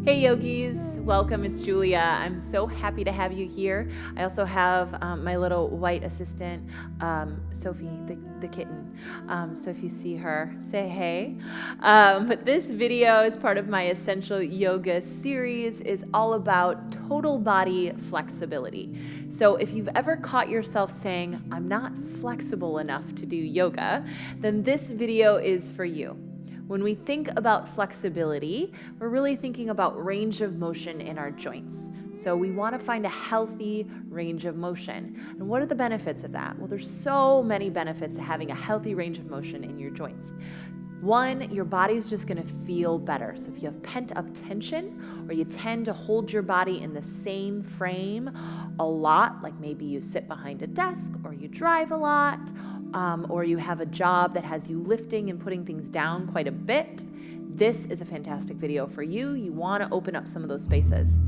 Hey yogis, welcome. It's Julia. I'm so happy to have you here. I also have my little white assistant, Sophie, the kitten. So if you see her, say hey. But this video is part of my Essential Yoga series, is all about total body flexibility. So if you've ever caught yourself saying, I'm not flexible enough to do yoga, then this video is for you. When we think about flexibility, we're really thinking about range of motion in our joints. So we want to find a healthy range of motion. And what are the benefits of that? Well, there's so many benefits to having a healthy range of motion in your joints. One, your body's just going to feel better. So if you have pent up tension, or you tend to hold your body in the same frame a lot, like maybe you sit behind a desk, or you drive a lot, or you have a job that has you lifting and putting things down quite a bit, this is a fantastic video for you. You want to open up some of those spaces.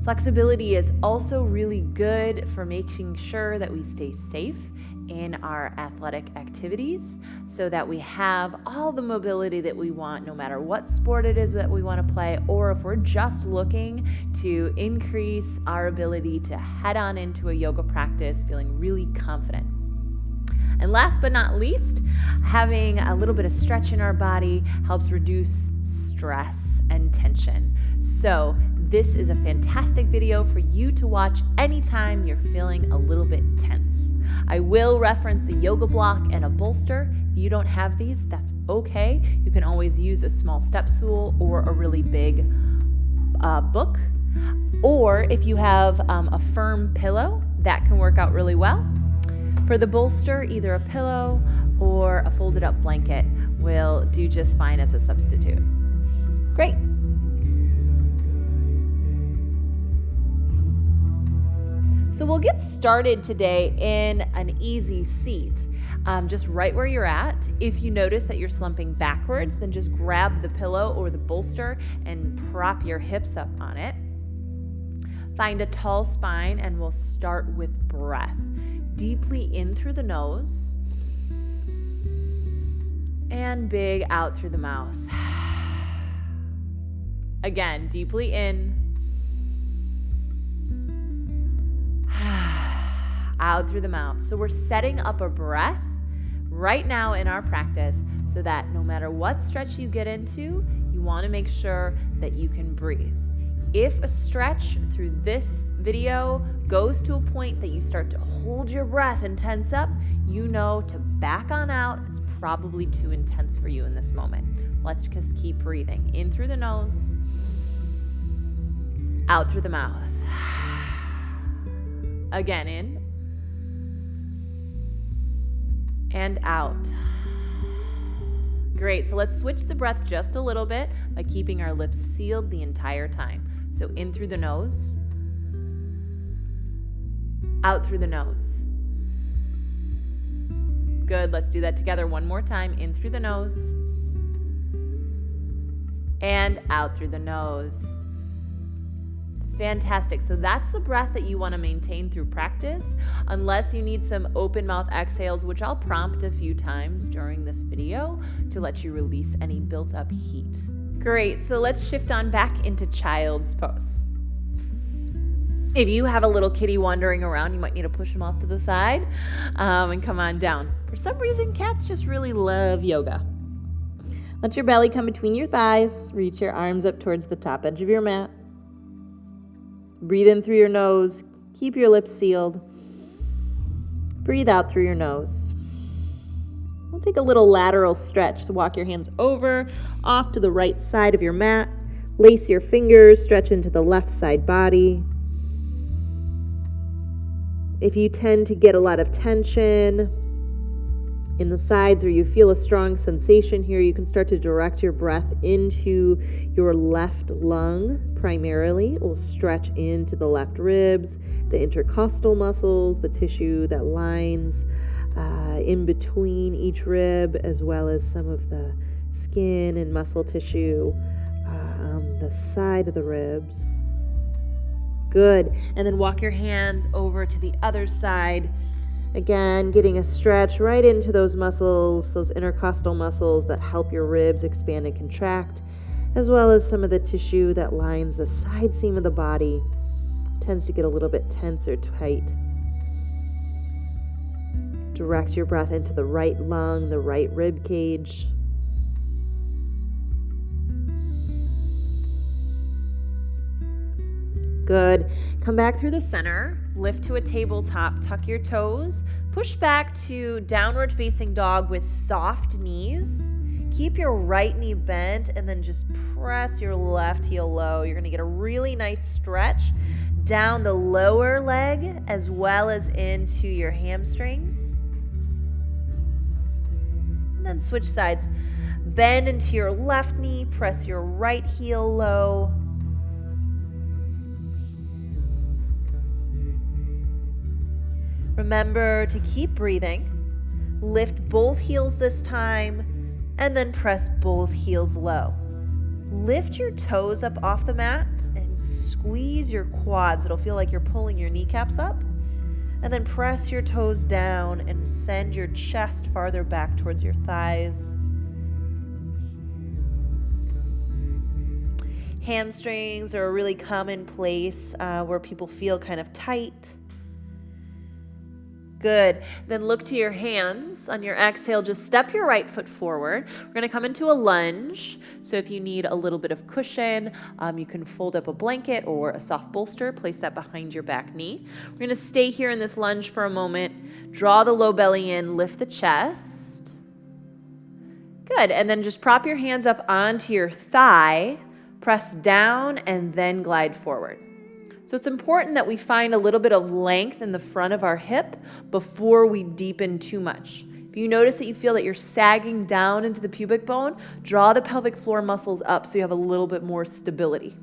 Flexibility is also really good for making sure that we stay safe in our athletic activities so that we have all the mobility that we want, no matter what sport it is that we want to play, or if we're just looking to increase our ability to head on into a yoga practice feeling really confident. And last but not least, having a little bit of stretch in our body helps reduce stress and tension. So this is a fantastic video for you to watch anytime you're feeling a little bit tense. I will reference a yoga block and a bolster. If you don't have these, that's okay. You can always use a small step stool or a really big book. Or if you have a firm pillow, that can work out really well. For the bolster, either a pillow or a folded up blanket will do just fine as a substitute. Great. So we'll get started today in an easy seat, just right where you're at. If you notice that you're slumping backwards, then just grab the pillow or the bolster and prop your hips up on it. Find a tall spine, and we'll start with breath. Deeply in through the nose and big out through the mouth. Again, deeply in, out through the mouth. So we're setting up a breath right now in our practice so that no matter what stretch you get into, you want to make sure that you can breathe. If a stretch through this video goes to a point that you start to hold your breath and tense up, you know to back on out. It's probably too intense for you in this moment. Let's just keep breathing. In through the nose, out through the mouth. Again, in and out. Great, so let's switch the breath just a little bit by keeping our lips sealed the entire time. So in through the nose, out through the nose. Good, let's do that together one more time. In through the nose and out through the nose. Fantastic. So that's the breath that you want to maintain through practice, unless you need some open mouth exhales, which I'll prompt a few times during this video to let you release any built up heat. Great. So let's shift on back into child's pose. If you have a little kitty wandering around, you might need to push him off to the side and come on down. For some reason, cats just really love yoga. Let your belly come between your thighs. Reach your arms up towards the top edge of your mat. Breathe in through your nose. Keep your lips sealed. Breathe out through your nose. We'll take a little lateral stretch. So walk your hands over, off to the right side of your mat. Lace your fingers, stretch into the left side body. If you tend to get a lot of tension in the sides or you feel a strong sensation here, you can start to direct your breath into your left lung primarily. We'll stretch into the left ribs, the intercostal muscles, the tissue that lines in between each rib, as well as some of the skin and muscle tissue on the side of the ribs. Good. And then walk your hands over to the other side. Again, getting a stretch right into those muscles, those intercostal muscles that help your ribs expand and contract. as well as some of the tissue that lines the side seam of the body tends to get a little bit tense or tight. Direct your breath into the right lung, the right rib cage. Good. Come back through the center, lift to a tabletop, tuck your toes, push back to downward facing dog with soft knees. Keep your right knee bent and then just press your left heel low. You're going to get a really nice stretch down the lower leg as well as into your hamstrings. And then switch sides. Bend into your left knee, press your right heel low. Remember to keep breathing. Lift both heels this time and then press both heels low. Lift your toes up off the mat and squeeze your quads. It'll feel like you're pulling your kneecaps up. And then press your toes down and send your chest farther back towards your thighs. Hamstrings are a really common place where people feel kind of tight. Good. Then look to your hands. On your exhale, just step your right foot forward. We're going to come into a lunge. So if you need a little bit of cushion, you can fold up a blanket or a soft bolster, place that behind your back knee. We're going to stay here in this lunge for a moment. Draw the low belly in, lift the chest. Good. And then just prop your hands up onto your thigh, press down, and then glide forward. So it's important that we find a little bit of length in the front of our hip before we deepen too much. If you notice that you feel that you're sagging down into the pubic bone, draw the pelvic floor muscles up so you have a little bit more stability.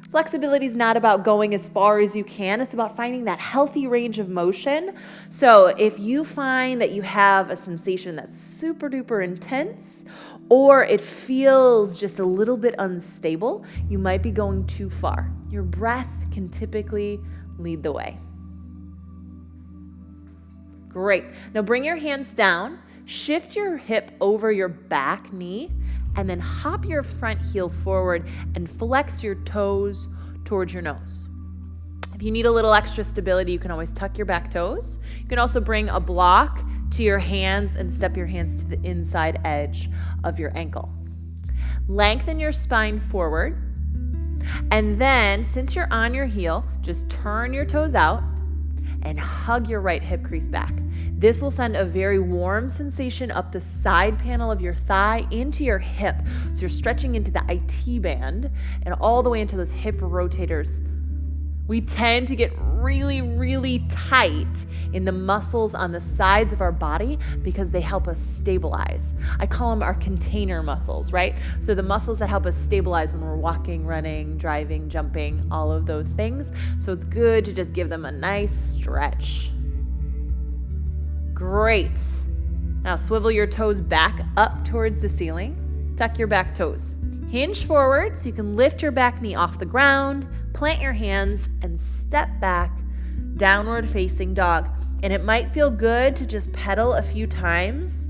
Flexibility is not about going as far as you can. It's about finding that healthy range of motion. So if you find that you have a sensation that's super duper intense, or it feels just a little bit unstable, you might be going too far. Your breath can typically lead the way. Great. Now bring your hands down, shift your hip over your back knee, and then hop your front heel forward and flex your toes towards your nose. If you need a little extra stability, you can always tuck your back toes. You can also bring a block to your hands and step your hands to the inside edge of your ankle. Lengthen your spine forward. And then, since you're on your heel, just turn your toes out and hug your right hip crease back. This will send a very warm sensation up the side panel of your thigh into your hip. So you're stretching into the IT band and all the way into those hip rotators. We tend to get really, really tight in the muscles on the sides of our body because they help us stabilize. I call them our container muscles, right? So the muscles that help us stabilize when we're walking, running, driving, jumping, all of those things. So it's good to just give them a nice stretch. Great. Now swivel your toes back up towards the ceiling. Tuck your back toes. Hinge forward so you can lift your back knee off the ground, plant your hands, and step back, downward facing dog. And it might feel good to just pedal a few times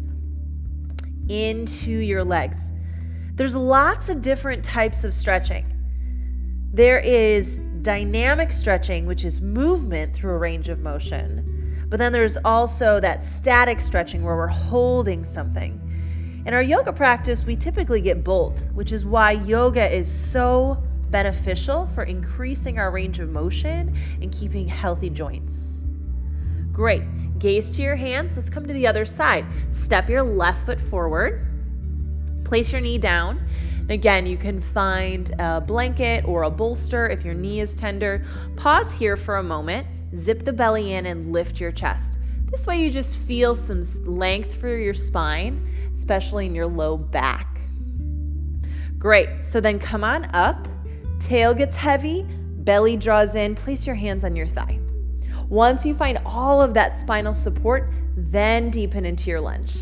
into your legs. There's lots of different types of stretching. There is dynamic stretching, which is movement through a range of motion. But then there's also that static stretching where we're holding something. In our yoga practice, we typically get both, which is why yoga is so beneficial for increasing our range of motion and keeping healthy joints. Great. Gaze to your hands. Let's come to the other side. Step your left foot forward. Place your knee down. Again, you can find a blanket or a bolster if your knee is tender. Pause here for a moment. Zip the belly in and lift your chest. This way you just feel some length through your spine, especially in your low back. Great. So then come on up. Tail gets heavy, belly draws in. Place your hands on your thigh. Once you find all of that spinal support, then deepen into your lunge.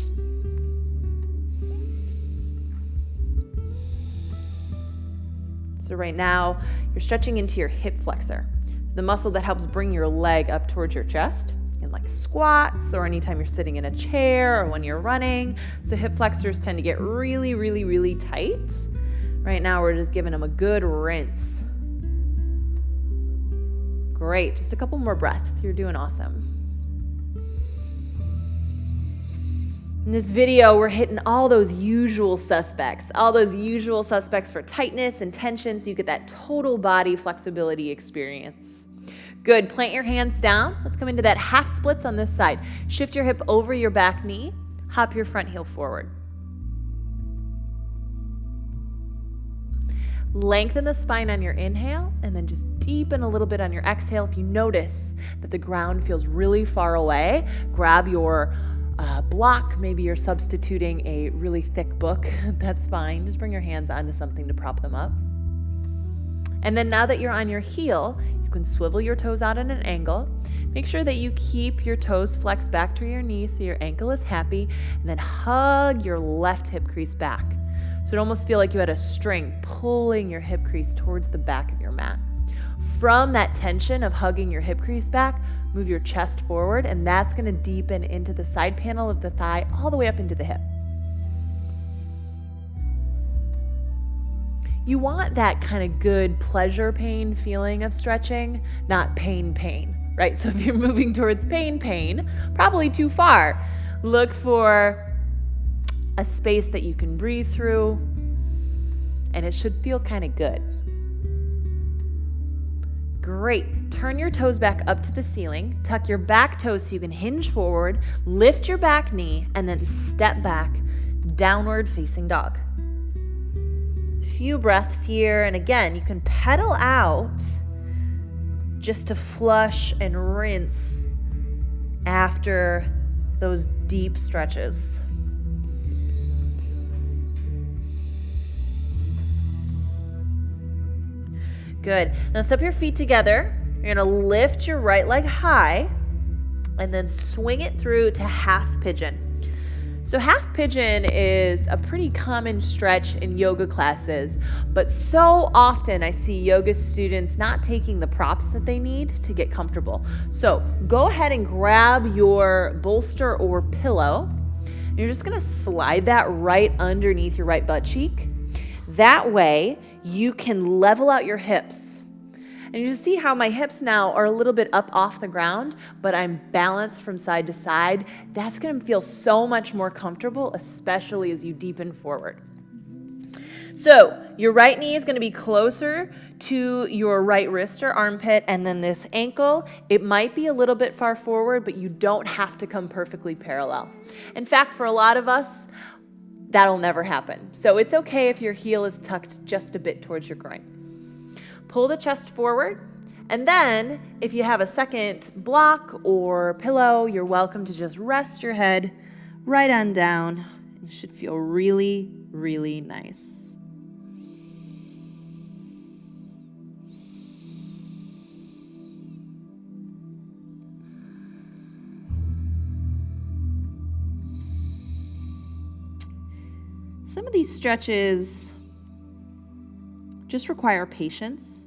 So right now, you're stretching into your hip flexor. So the muscle that helps bring your leg up towards your chest. In like squats or anytime you're sitting in a chair or when you're running. So hip flexors tend to get really, really, really tight. Right now, we're just giving them a good rinse. Great. Just a couple more breaths. You're doing awesome. In this video, we're hitting all those usual suspects for tightness and tension, so you get that total body flexibility experience. Good. Plant your hands down. Let's come into that half splits on this side. Shift your hip over your back knee. Hop your front heel forward. Lengthen the spine on your inhale, and then just deepen a little bit on your exhale. If you notice that the ground feels really far away, grab your block. Maybe you're substituting a really thick book. That's fine. Just bring your hands onto something to prop them up. And then now that you're on your heel, you can swivel your toes out at an angle. Make sure that you keep your toes flexed back to your knees so your ankle is happy, and then hug your left hip crease back. So it almost feel like you had a string pulling your hip crease towards the back of your mat. From that tension of hugging your hip crease back, move your chest forward, and that's going to deepen into the side panel of the thigh all the way up into the hip. You want that kind of good pleasure pain feeling of stretching, not pain, right? So if you're moving towards pain, probably too far. Look for a space that you can breathe through, and it should feel kind of good. Great. Turn your toes back up to the ceiling. Tuck your back toes so you can hinge forward, lift your back knee, and then step back, downward facing dog. Few breaths here, and again, you can pedal out just to flush and rinse after those deep stretches. Good. Now step your feet together. You're going to lift your right leg high and then swing it through to half pigeon. So half pigeon is a pretty common stretch in yoga classes, but so often I see yoga students not taking the props that they need to get comfortable. So go ahead and grab your bolster or pillow. And you're just going to slide that right underneath your right butt cheek. That way you can level out your hips. And you see how my hips now are a little bit up off the ground, but I'm balanced from side to side. That's going to feel so much more comfortable, especially as you deepen forward. So your right knee is going to be closer to your right wrist or armpit, and then this ankle, it might be a little bit far forward, but you don't have to come perfectly parallel. In fact, for a lot of us, that'll never happen. So it's okay if your heel is tucked just a bit towards your groin. Pull the chest forward, and then if you have a second block or pillow, you're welcome to just rest your head right on down. It should feel really, really nice. Some of these stretches just require patience.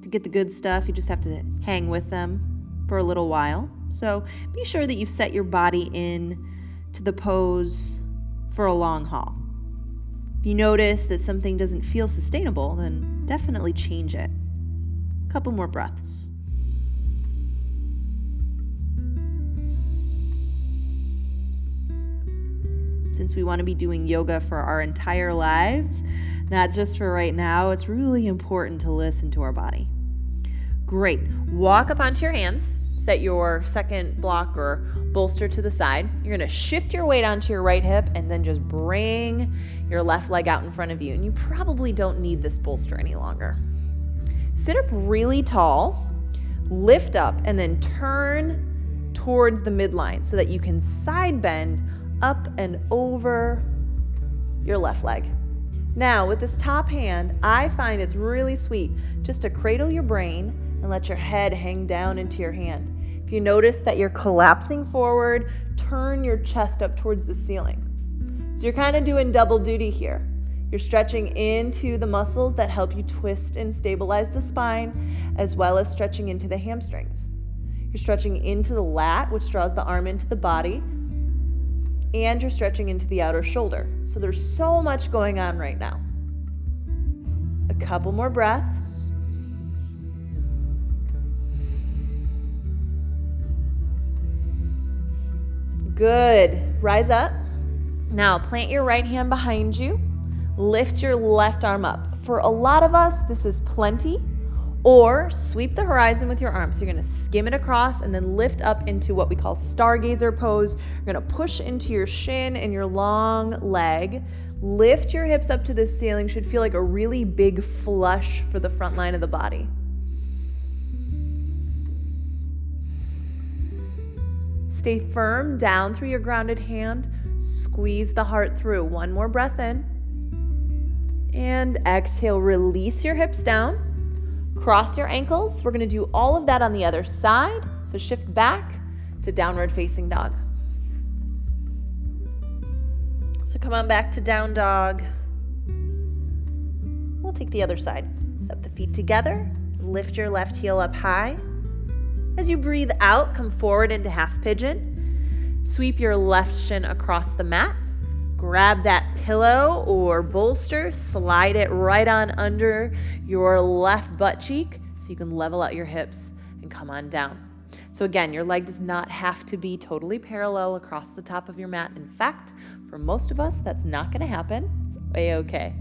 To get the good stuff, you just have to hang with them for a little while. So be sure that you've set your body in to the pose for a long haul. If you notice that something doesn't feel sustainable, then definitely change it. A couple more breaths. Since we want to be doing yoga for our entire lives, not just for right now, it's really important to listen to our body. Great. Walk up onto your hands. Set your second block or bolster to the side. You're going to shift your weight onto your right hip and then just bring your left leg out in front of you. And you probably don't need this bolster any longer. Sit up really tall, lift up, and then turn towards the midline so that you can side bend up and over your left leg. Now, with this top hand, I find it's really sweet just to cradle your brain and let your head hang down into your hand. If you notice that you're collapsing forward, turn your chest up towards the ceiling. So you're kind of doing double duty here. You're stretching into the muscles that help you twist and stabilize the spine, as well as stretching into the hamstrings. You're stretching into the lat, which draws the arm into the body, and you're stretching into the outer shoulder. So there's so much going on right now. A couple more breaths. Good. Rise up. Now plant your right hand behind you. Lift your left arm up. For a lot of us, this is plenty. Or sweep the horizon with your arm. So you're going to skim it across and then lift up into what we call Stargazer pose. You're going to push into your shin and your long leg. Lift your hips up to the ceiling. Should feel like a really big flush for the front line of the body. Stay firm down through your grounded hand. Squeeze the heart through. One more breath in. And exhale, release your hips down. Cross your ankles. We're going to do all of that on the other side. So shift back to downward facing dog. So come on back to down dog. We'll take the other side. Step the feet together. Lift your left heel up high. As you breathe out, come forward into half pigeon. Sweep your left shin across the mat. Grab that pillow or bolster, slide it right on under your left butt cheek so you can level out your hips and come on down. So again, your leg does not have to be totally parallel across the top of your mat. In fact, for most of us, that's not going to happen. It's a-okay.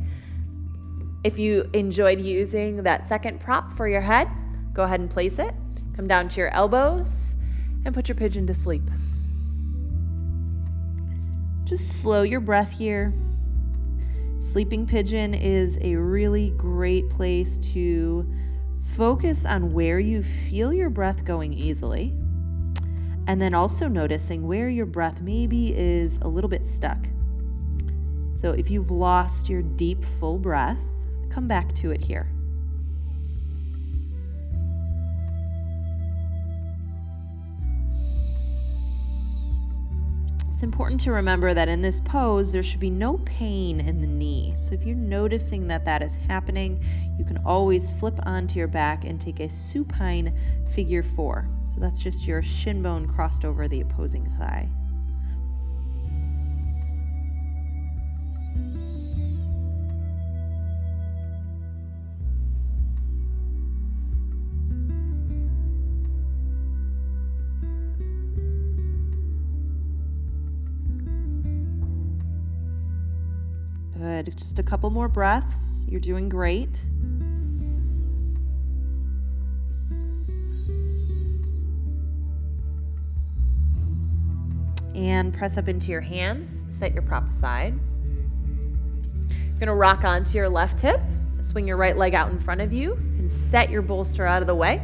If you enjoyed using that second prop for your head, go ahead and place it. Come down to your elbows and put your pigeon to sleep. Just slow your breath here. Sleeping pigeon is a really great place to focus on where you feel your breath going easily, and then also noticing where your breath maybe is a little bit stuck. So if you've lost your deep, full breath, come back to it here. It's important to remember that in this pose, there should be no pain in the knee. So if you're noticing that that is happening, you can always flip onto your back and take a supine figure 4. So that's just your shin bone crossed over the opposing thigh. Good. Just a couple more breaths. You're doing great. And press up into your hands. Set your prop aside. You're going to rock onto your left hip. Swing your right leg out in front of you and set your bolster out of the way.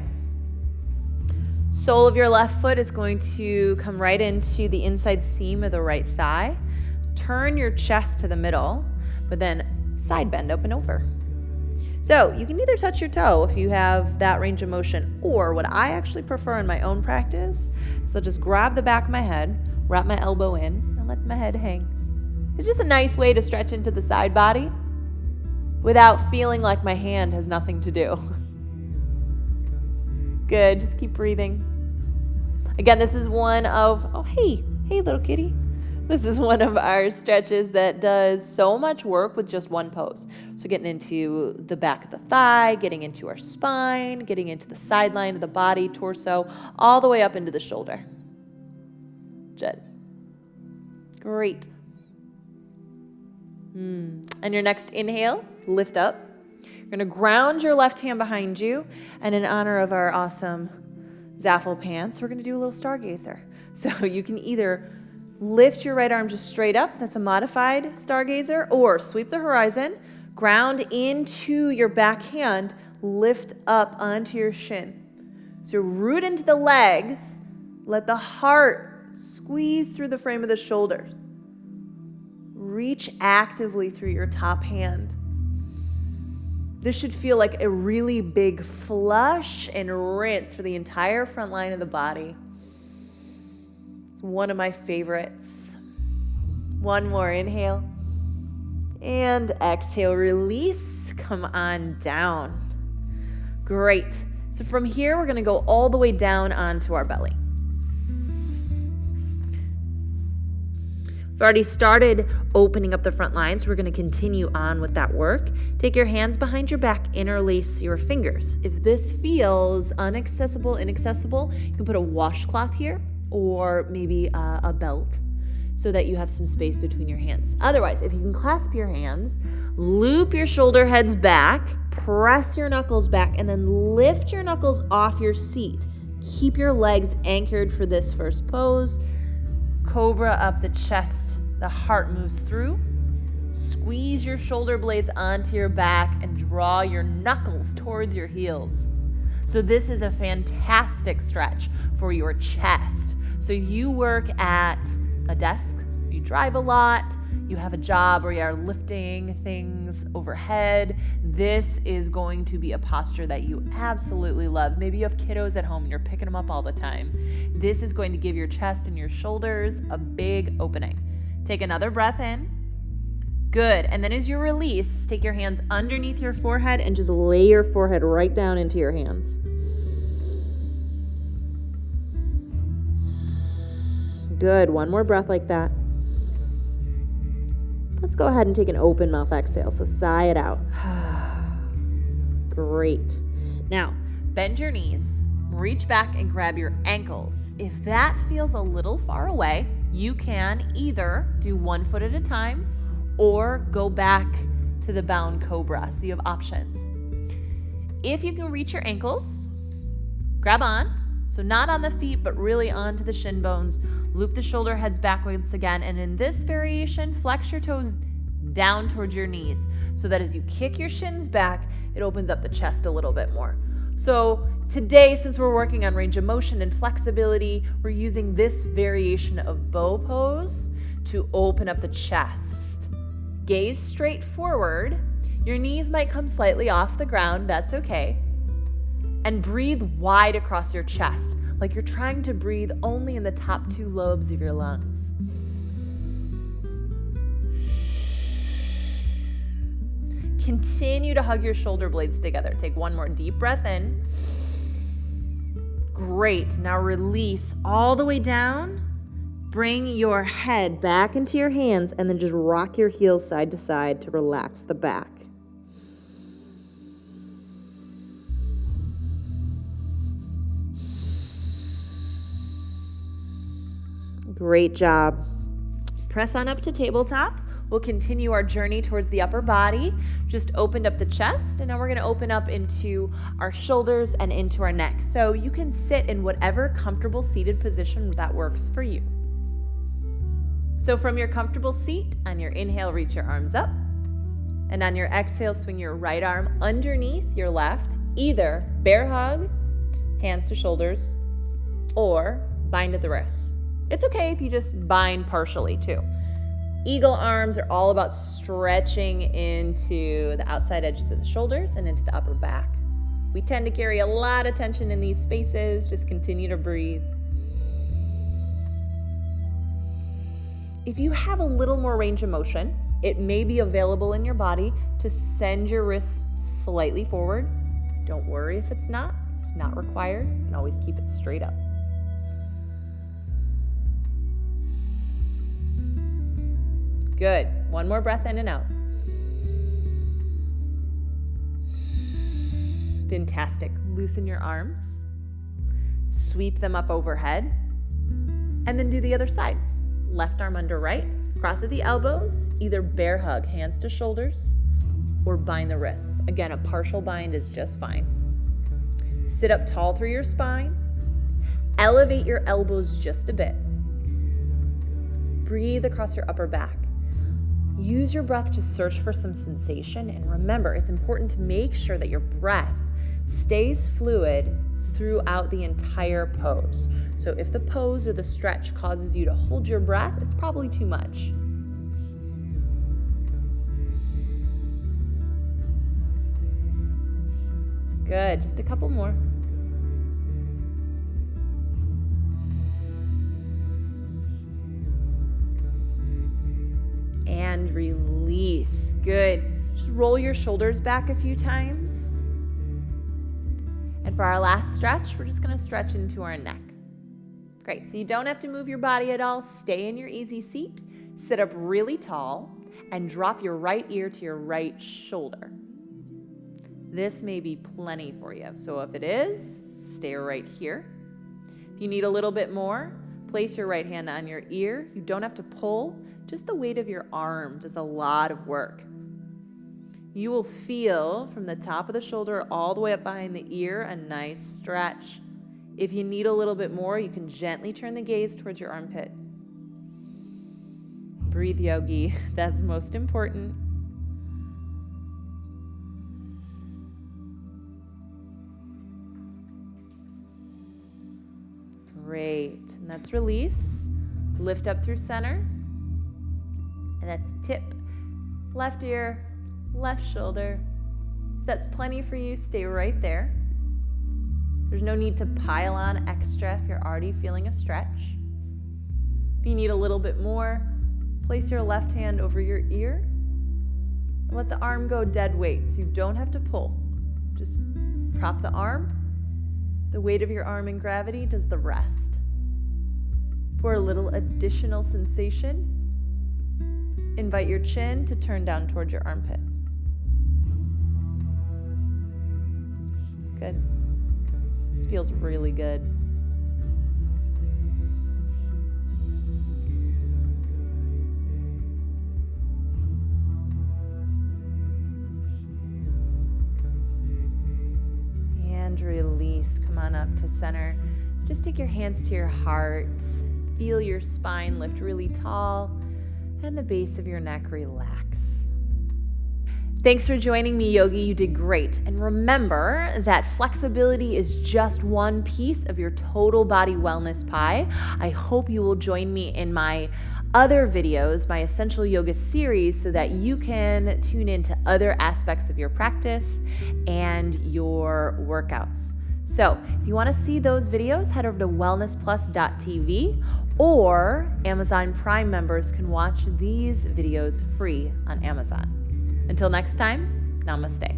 Sole of your left foot is going to come right into the inside seam of the right thigh. Turn your chest to the middle, but then side bend, open over. So you can either touch your toe if you have that range of motion, or what I actually prefer in my own practice is I'll just grab the back of my head, wrap my elbow in, and let my head hang. It's just a nice way to stretch into the side body without feeling like my hand has nothing to do. Good, just keep breathing. Again, this is one of, oh, hey little kitty. This is one of our stretches that does so much work with just one pose. So getting into the back of the thigh, getting into our spine, getting into the sideline of the body, torso, all the way up into the shoulder. Good. Great. And your next inhale, lift up. You're going to ground your left hand behind you, and in honor of our awesome Zaffle pants, we're going to do a little Stargazer. So you can either lift your right arm just straight up, that's a modified Stargazer, or sweep the horizon, ground into your back hand, lift up onto your shin. So root into the legs, let the heart squeeze through the frame of the shoulders. Reach actively through your top hand. This should feel like a really big flush and rinse for the entire front line of the body. One of my favorites. One more inhale and exhale, release, come on down. Great. So from here, we're gonna go all the way down onto our belly. We've already started opening up the front line, so we're going to continue on with that work. Take your hands behind your back, interlace your fingers. If this feels inaccessible, you can put a washcloth here or maybe a belt so that you have some space between your hands. Otherwise, if you can clasp your hands, loop your shoulder heads back, press your knuckles back, and then lift your knuckles off your seat. Keep your legs anchored for this first pose. Cobra up the chest, the heart moves through. Squeeze your shoulder blades onto your back and draw your knuckles towards your heels. So this is a fantastic stretch for your chest. So you work at a desk, you drive a lot, you have a job where you are lifting things overhead. This is going to be a posture that you absolutely love. Maybe you have kiddos at home and you're picking them up all the time. This is going to give your chest and your shoulders a big opening. Take another breath in. Good. And then as you release, take your hands underneath your forehead and just lay your forehead right down into your hands. Good. One more breath like that. Let's go ahead and take an open mouth exhale. So sigh it out. Great. Now, bend your knees, reach back and grab your ankles. If that feels a little far away, you can either do 1 foot at a time or go back to the bound Cobra. So you have options. If you can reach your ankles, grab on. So not on the feet, but really onto the shin bones. Loop the shoulder heads back once again. And in this variation, flex your toes down towards your knees so that as you kick your shins back, it opens up the chest a little bit more. So today, since we're working on range of motion and flexibility, we're using this variation of bow pose to open up the chest. Gaze straight forward. Your knees might come slightly off the ground. That's okay. And breathe wide across your chest, like you're trying to breathe only in the top 2 lobes of your lungs. Continue to hug your shoulder blades together. Take one more deep breath in. Great. Now release all the way down. Bring your head back into your hands and then just rock your heels side to side to relax the back. Great job. Press on up to tabletop. We'll continue our journey towards the upper body. Just opened up the chest, and now we're going to open up into our shoulders and into our neck. So you can sit in whatever comfortable seated position that works for you. So from your comfortable seat, on your inhale, reach your arms up. And on your exhale, swing your right arm underneath your left. Either bear hug, hands to shoulders, or bind at the wrists. It's okay if you just bind partially too. Eagle arms are all about stretching into the outside edges of the shoulders and into the upper back. We tend to carry a lot of tension in these spaces. Just continue to breathe. If you have a little more range of motion, it may be available in your body to send your wrists slightly forward. Don't worry if it's not required, and always keep it straight up. Good. One more breath in and out. Fantastic. Loosen your arms. Sweep them up overhead. And then do the other side. Left arm under right. Cross at the elbows. Either bear hug, hands to shoulders, or bind the wrists. Again, a partial bind is just fine. Sit up tall through your spine. Elevate your elbows just a bit. Breathe across your upper back. Use your breath to search for some sensation, and remember, it's important to make sure that your breath stays fluid throughout the entire pose. So if the pose or the stretch causes you to hold your breath, it's probably too much. Good, just a couple more. And release. Good. Just roll your shoulders back a few times. And for our last stretch, we're just going to stretch into our neck. Great. So you don't have to move your body at all. Stay in your easy seat. Sit up really tall and drop your right ear to your right shoulder. This may be plenty for you. So if it is, stay right here. If you need a little bit more, place your right hand on your ear. You don't have to pull. Just the weight of your arm does a lot of work. You will feel from the top of the shoulder all the way up behind the ear a nice stretch. If you need a little bit more, you can gently turn the gaze towards your armpit. Breathe, yogi. That's most important. Great. And that's release. Lift up through center. And that's tip. Left ear, left shoulder. If that's plenty for you, stay right there. There's no need to pile on extra if you're already feeling a stretch. If you need a little bit more, place your left hand over your ear and let the arm go dead weight so you don't have to pull. Just prop the arm. The weight of your arm and gravity does the rest. For a little additional sensation, invite your chin to turn down towards your armpit. Good. This feels really good. And release. Come on up to center. Just take your hands to your heart. Feel your spine lift really tall and the base of your neck relax. Thanks for joining me, Yogi. You did great. And remember that flexibility is just one piece of your total body wellness pie. I hope you will join me in my other videos, my Essential Yoga series, so that you can tune into other aspects of your practice and your workouts. So if you want to see those videos, head over to wellnessplus.tv, or Amazon Prime members can watch these videos free on Amazon. Until next time, namaste.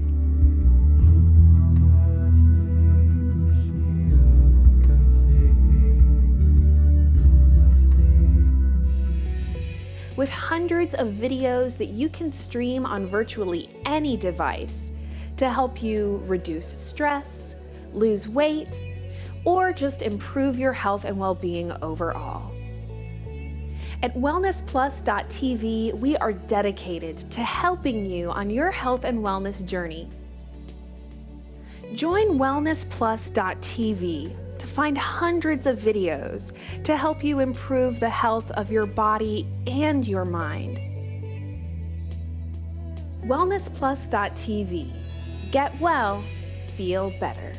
With hundreds of videos that you can stream on virtually any device to help you reduce stress, lose weight, or just improve your health and well-being overall. At wellnessplus.tv, we are dedicated to helping you on your health and wellness journey. Join wellnessplus.tv to find hundreds of videos to help you improve the health of your body and your mind. wellnessplus.tv. Get well, feel better.